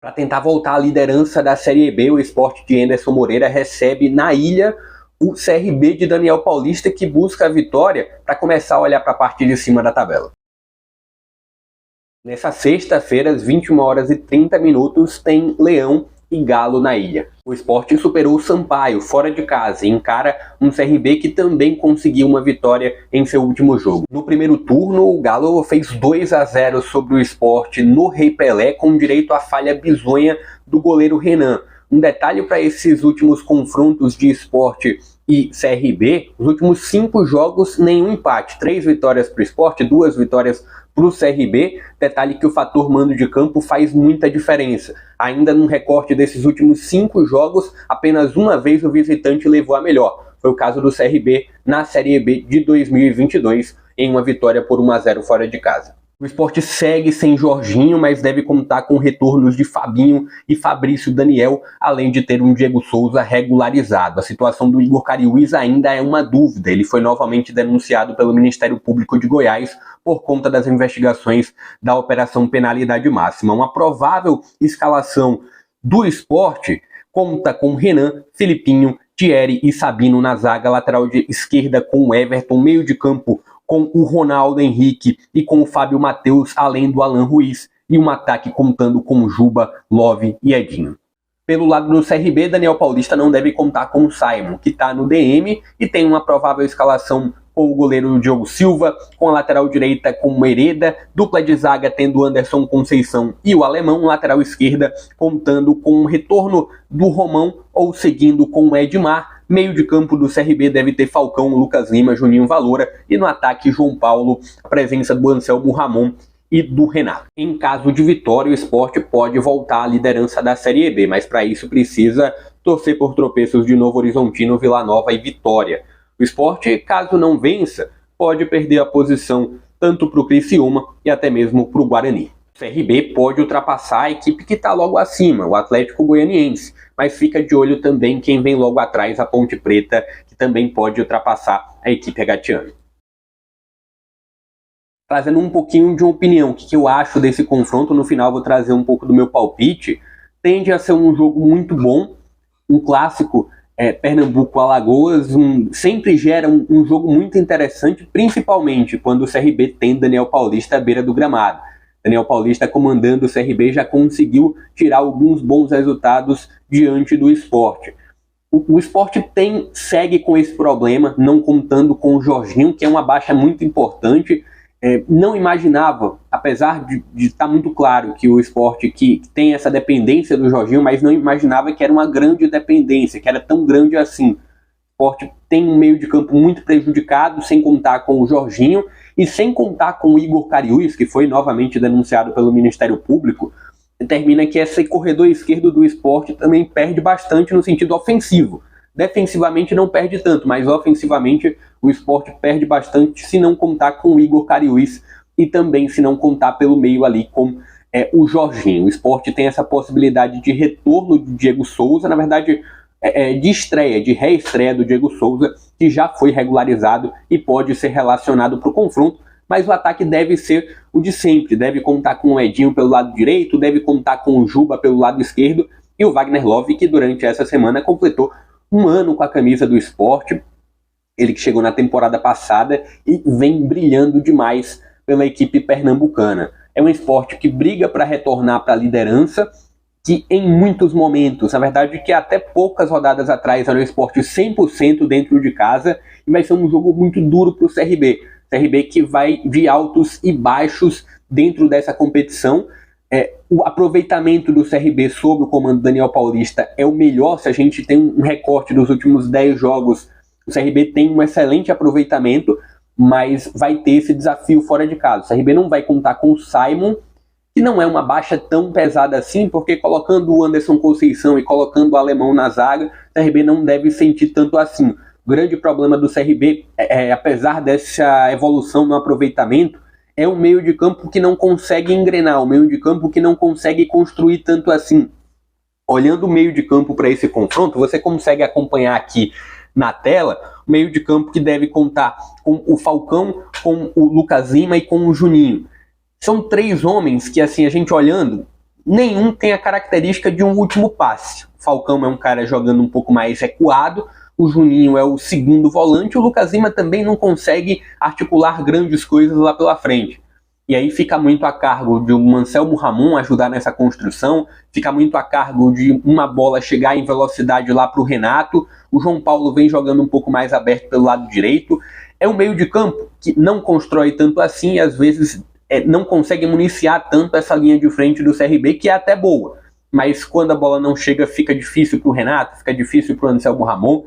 Para tentar voltar à liderança da Série B, o Sport de Anderson Moreira recebe na ilha o CRB de Daniel Paulista, que busca a vitória para começar a olhar para a parte de cima da tabela. Nessa sexta-feira, às 21h30, tem Leão e Galo na ilha. O Sport superou o Sampaio fora de casa e encara um CRB que também conseguiu uma vitória em seu último jogo. No primeiro turno, o Galo fez 2-0 sobre o Sport no Rei Pelé, com direito à falha bizonha do goleiro Renan. Um detalhe para esses últimos confrontos de Sport e CRB: os últimos 5 jogos, nenhum empate. 3 vitórias para o Sport, 2 vitórias para o CRB. Detalhe que o fator mando de campo faz muita diferença. Ainda num recorte desses últimos 5 jogos, apenas uma vez o visitante levou a melhor. Foi o caso do CRB na Série B de 2022, em uma vitória por 1-0 fora de casa. O Sport segue sem Jorginho, mas deve contar com retornos de Fabinho e Fabrício Daniel, além de ter um Diego Souza regularizado. A situação do Igor Cariús ainda é uma dúvida. Ele foi novamente denunciado pelo Ministério Público de Goiás por conta das investigações da Operação Penalidade Máxima. Uma provável escalação do Sport conta com Renan, Filipinho, Thierry e Sabino na zaga, lateral de esquerda com o Everton, meio de campo com o Ronaldo Henrique e com o Fábio Matheus, além do Alan Ruiz, e um ataque contando com Juba, Love e Edinho. Pelo lado do CRB, Daniel Paulista não deve contar com o Simon, que está no DM e tem uma provável escalação com o goleiro Diogo Silva, com a lateral direita com o Hereda, dupla de zaga tendo Anderson Conceição e o Alemão, lateral esquerda contando com o retorno do Romão ou seguindo com o Edmar. Meio de campo do CRB deve ter Falcão, Lucas Lima, Juninho Valora, e no ataque João Paulo, a presença do Anselmo Ramon e do Renato. Em caso de vitória, o Sport pode voltar à liderança da Série B, mas para isso precisa torcer por tropeços de Novo Horizontino, Vila Nova e Vitória. O Sport, caso não vença, pode perder a posição tanto para o Criciúma e até mesmo para o Guarani. O CRB pode ultrapassar a equipe que está logo acima, o Atlético Goianiense, mas fica de olho também quem vem logo atrás, a Ponte Preta, que também pode ultrapassar a equipe regatiana. Trazendo um pouquinho de uma opinião, o que eu acho desse confronto, no final vou trazer um pouco do meu palpite. Tende a ser um jogo muito bom, um clássico Pernambuco-Alagoas, sempre gera um jogo muito interessante, principalmente quando o CRB tem Daniel Paulista à beira do gramado. Daniel Paulista, comandando o CRB, já conseguiu tirar alguns bons resultados diante do Sport. O Sport segue com esse problema, não contando com o Jorginho, que é uma baixa muito importante. Não imaginava, apesar de estar muito claro que o Sport que tem essa dependência do Jorginho, mas não imaginava que era uma grande dependência, que era tão grande assim. O Sport tem um meio de campo muito prejudicado, sem contar com o Jorginho e sem contar com o Igor Cariús, que foi novamente denunciado pelo Ministério Público. Determina que esse corredor esquerdo do Sport também perde bastante no sentido ofensivo. Defensivamente não perde tanto, mas ofensivamente o Sport perde bastante se não contar com o Igor Cariús e também se não contar pelo meio ali com o Jorginho. O Sport tem essa possibilidade de retorno do Diego Souza, na verdade de reestreia do Diego Souza, que já foi regularizado e pode ser relacionado para o confronto, mas o ataque deve ser o de sempre, deve contar com o Edinho pelo lado direito, deve contar com o Juba pelo lado esquerdo e o Wagner Love, que durante essa semana completou 1 ano com a camisa do Sport, ele que chegou na temporada passada e vem brilhando demais pela equipe pernambucana. É um Sport que briga para retornar para a liderança, que em muitos momentos, na verdade que até poucas rodadas atrás era um Sport 100% dentro de casa, e vai ser um jogo muito duro para o CRB. CRB que vai de altos e baixos dentro dessa competição. O aproveitamento do CRB sob o comando Daniel Paulista é o melhor. Se a gente tem um recorte dos últimos 10 jogos, o CRB tem um excelente aproveitamento, mas vai ter esse desafio fora de casa. O CRB não vai contar com o Simon, que não é uma baixa tão pesada assim, porque colocando o Anderson Conceição e colocando o Alemão na zaga, o CRB não deve sentir tanto assim. O grande problema do CRB, apesar dessa evolução no aproveitamento, é um meio de campo que não consegue engrenar, um meio de campo que não consegue construir tanto assim. Olhando o meio de campo para esse confronto, você consegue acompanhar aqui na tela o meio de campo que deve contar com o Falcão, com o Lucas Lima e com o Juninho. São 3 homens que, assim, a gente olhando, nenhum tem a característica de um último passe. O Falcão é um cara jogando um pouco mais recuado, o Juninho é o segundo volante, o Lucas Lima também não consegue articular grandes coisas lá pela frente. E aí fica muito a cargo de um Anselmo Ramon ajudar nessa construção, fica muito a cargo de uma bola chegar em velocidade lá para o Renato, o João Paulo vem jogando um pouco mais aberto pelo lado direito. É um meio de campo que não constrói tanto assim e às vezes não consegue municiar tanto essa linha de frente do CRB, que é até boa. Mas quando a bola não chega, fica difícil para o Renato, fica difícil para o Anselmo Ramon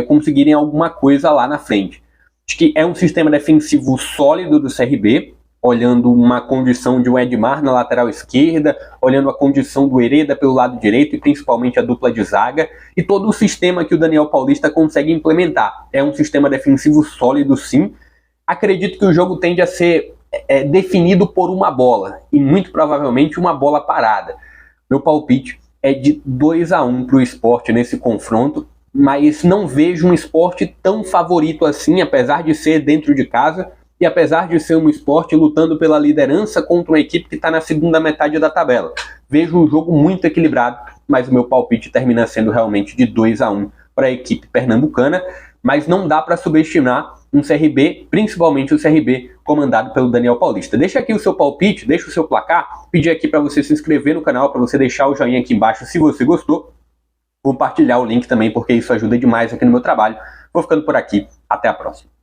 conseguirem alguma coisa lá na frente. Acho que é um sistema defensivo sólido do CRB, olhando uma condição de um Edmar na lateral esquerda, olhando a condição do Hereda pelo lado direito e principalmente a dupla de zaga, e todo o sistema que o Daniel Paulista consegue implementar. É um sistema defensivo sólido, sim. Acredito que o jogo tende a ser definido por uma bola, e muito provavelmente uma bola parada. Meu palpite é de 2-1 para o Sport nesse confronto, mas não vejo um Sport tão favorito assim, apesar de ser dentro de casa, e apesar de ser um Sport lutando pela liderança contra uma equipe que está na segunda metade da tabela. Vejo um jogo muito equilibrado, mas o meu palpite termina sendo realmente de 2-1 para a equipe pernambucana, mas não dá para subestimar um CRB, principalmente o CRB comandado pelo Daniel Paulista. Deixa aqui o seu palpite, deixa o seu placar, pedir aqui para você se inscrever no canal, para você deixar o joinha aqui embaixo se você gostou, compartilhar o link também, porque isso ajuda demais aqui no meu trabalho. Vou ficando por aqui, até a próxima.